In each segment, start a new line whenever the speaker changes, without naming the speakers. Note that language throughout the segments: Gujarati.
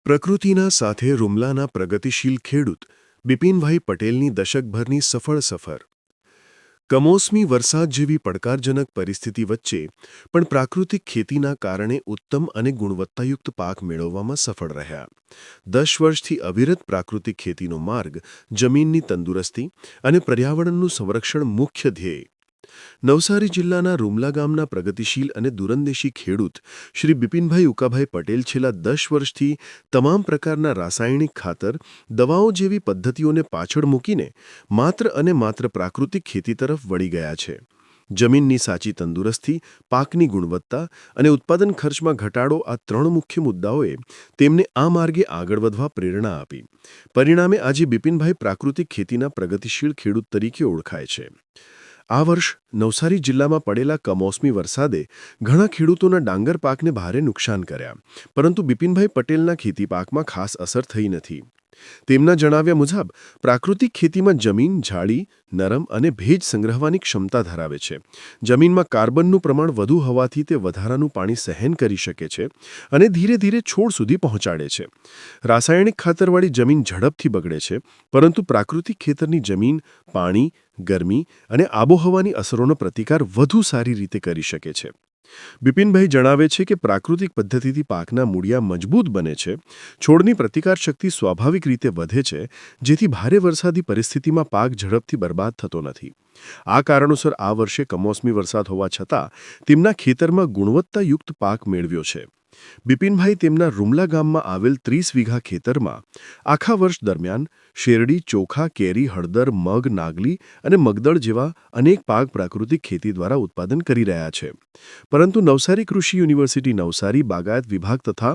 પ્રકૃતિના સાથે રૂમલાના પ્રગતિશીલ ખેડૂત બિપિનભાઈ પટેલની દશકભરની સફળ સફર. કમોસમી વરસાદ જેવી પડકારજનક પરિસ્થિતિ વચ્ચે પણ પ્રાકૃતિક ખેતીના કારણે ઉત્તમ અને ગુણવત્તાયુક્ત પાક મેળવવામાં સફળ રહ્યા. 10 વર્ષથી અવિરત પ્રાકૃતિક ખેતીનો માર્ગ, જમીનની તંદુરસ્તી અને પર્યાવરણનું સંરક્ષણ મુખ્ય ધ્યેય. નવસારી જિલ્લાના રૂમલા ગામના પ્રગતિશીલ અને દૂરંદેશી ખેડૂત શ્રી બિપિનભાઈ ઉકાભાઈ પટેલ છેલ્લા 10 વર્ષથી તમામ પ્રકારના રાસાયણિક ખાતર, દવાઓ જેવી પદ્ધતિઓને પાછળ મૂકીને માત્ર અને માત્ર પ્રાકૃતિક ખેતી તરફ વળી ગયા છે. જમીનની સાચી તંદુરસ્તી, પાકની ગુણવત્તા અને ઉત્પાદન ખર્ચમાં ઘટાડો આ 3 મુખ્ય મુદ્દાઓએ તેમને આ માર્ગે આગળ વધવા પ્રેરણા આપી. પરિણામે આજે બિપિનભાઈ પ્રાકૃતિક ખેતીના પ્રગતિશીલ ખેડૂત તરીકે ઓળખાય છે. આ વર્ષ નવસારી જિલ્લામાં પડેલા કમોસમી વરસાદે ઘણા ખેડૂતોના ડાંગર પાકને ભારે નુકસાન કર્યા, પરંતુ બિપિનભાઈ પટેલના ખેતી પાકમાં ખાસ અસર થઈ નથી. તેમના જણાવ્યા મુજબ પ્રાકૃતિક ખેતીમાં જમીન જાળી, નરમ અને ભેજ સંગ્રહવાની ક્ષમતા ધરાવે છે. જમીનમાં કાર્બનનું પ્રમાણ વધુ હોવાથી તે વધારાનું પાણી સહન કરી શકે છે અને ધીરે ધીરે છોડ સુધી પહોંચાડે છે. રાસાયણિક ખાતરવાળી જમીન ઝડપથી બગડે છે, પરંતુ પ્રાકૃતિક ખેતરની જમીન પાણી, ગરમી અને આબોહવાની અસરોનો પ્રતિકાર વધુ સારી રીતે કરી શકે છે. બિપિનભાઈ જણાવે છે કે પ્રાકૃતિક પદ્ધતિથી પાકના મૂળિયા મજબૂત બને છે, છોડની પ્રતિકાર શક્તિ સ્વાભાવિક રીતે વધે છે, જેથી ભારે વરસાદી પરિસ્થિતિમાં પાક ઝડપથી બરબાદ થતો નથી. આ કારણોસર આ વર્ષે કમોસમી વરસાદ હોવા છતાં તેમના ખેતરમાં ગુણવત્તાયુક્ત પાક મેળવ્યો છે. બિપિનભાઈ તેમના રૂમલા ગામમાં આવેલ 30 વીઘા ખેતરમાં આખા વર્ષ દરમિયાન શેરડી, ચોખા, કેરી, હળદર, મગ, નાગલી અને મગદળ જેવા અનેક પાક પ્રાકૃતિક ખેતી દ્વારા ઉત્પાદન કરી રહ્યા છે. પરંતુ નવસારી કૃષિ યુનિવર્સિટી નવસારી બાગાયત વિભાગ તથા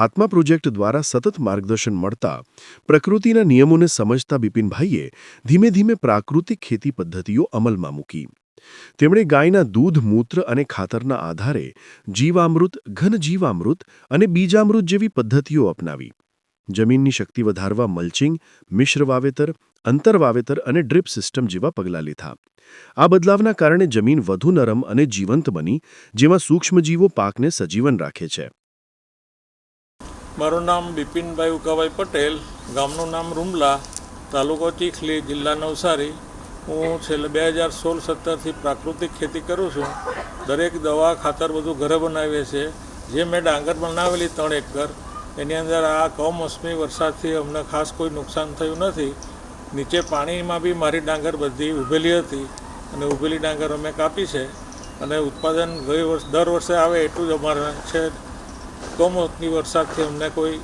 આત્મા પ્રોજેક્ટ દ્વારા સતત માર્ગદર્શન મળતા પ્રકૃતિના નિયમોને સમજતા બિપિનભાઈએ ધીમે ધીમે પ્રાકૃતિક ખેતી પદ્ધતિઓ અમલમાં મૂકી. તેમણે ગાયના દૂધ, મૂત્ર અને ખાતરના આધારે જીવામૃત, ઘન જીવામૃત અને બીજામૃત જેવી પદ્ધતિઓ અપનાવી. જમીનની શક્તિ વધારવા મલ્ચિંગ, મિશ્ર વાવેતર, અંતર વાવેતર અને ડ્રીપ સિસ્ટમ જેવા પગલાં લીધા. આ બદલાવના કારણે જમીન વધુ નરમ અને જીવંત બની, જેમાં સૂક્ષ્મજીવો પાકને સજીવન રાખે છે.
મારું નામ બિપિનભાઈ ઉકાભાઈ પટેલ, ગામનું નામ રૂમલા, તાલુકો ચીખલી, જિલ્લા નવસારી. હું છેલ્લે 2016-17થી પ્રાકૃતિક ખેતી કરું છું. દરેક દવા, ખાતર બધું ઘરે બનાવીએ છીએ. જે મેં ડાંગર બનાવેલી 3 એકર, એની અંદર આ કમોસમી વરસાદથી અમને ખાસ કોઈ નુકસાન થયું નથી. નીચે પાણીમાં બી મારી ડાંગર બધી ઉભેલી હતી અને ઉભેલી ડાંગર અમે કાપી છે અને ઉત્પાદન દર વર્ષે આવે એટલું જ અમારે છે. કમોસમી વરસાદથી અમને કોઈ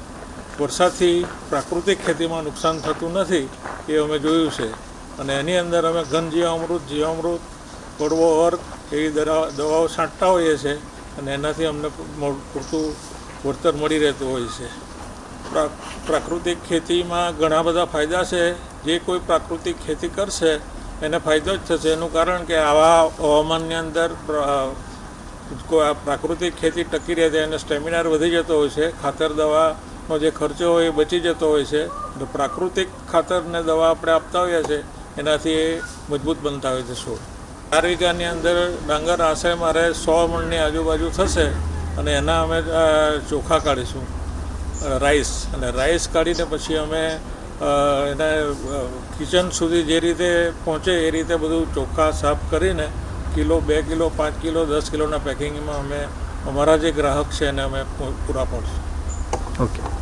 વરસાદથી પ્રાકૃતિક ખેતીમાં નુકસાન થતું નથી એ અમે જોયું છે. અને એની અંદર અમે ઘન જીવામૃત, કડવો અર્ક એવી દવાઓ છાંટતા હોઈએ છીએ અને એનાથી અમને પૂરતું વળતર મળી રહેતું હોય છે. પ્રાકૃતિક ખેતીમાં ઘણા બધા ફાયદા છે. જે કોઈ પ્રાકૃતિક ખેતી કરશે એને ફાયદો જ થશે. એનું કારણ કે આવા હવામાનની અંદર પ્રાકૃતિક ખેતી ટકી રહે છે, એને સ્ટેમિના વધી જતો હોય છે. ખાતર દવાનો જે ખર્ચો હોય એ બચી જતો હોય છે. તો પ્રાકૃતિક ખાતરને દવા આપણે આપતા હોઈએ છીએ એનાથી એ મજબૂત બનતા હોય છે છોડ. 4 વીઘાની અંદર ડાંગર આશરે મારે 100 મણની આજુબાજુ થશે અને એના અમે ચોખા કાઢીશું, રાઈસ. અને રાઈસ કાઢીને પછી અમે એને કિચન સુધી જે રીતે પહોંચે એ રીતે બધું ચોખ્ખા સાફ કરીને કિલો, 2 કિલો, 5 કિલો, 10 કિલોના પેકિંગમાં અમે અમારા જે ગ્રાહક છે એને અમે પૂરા પાડશું.
ઓકે.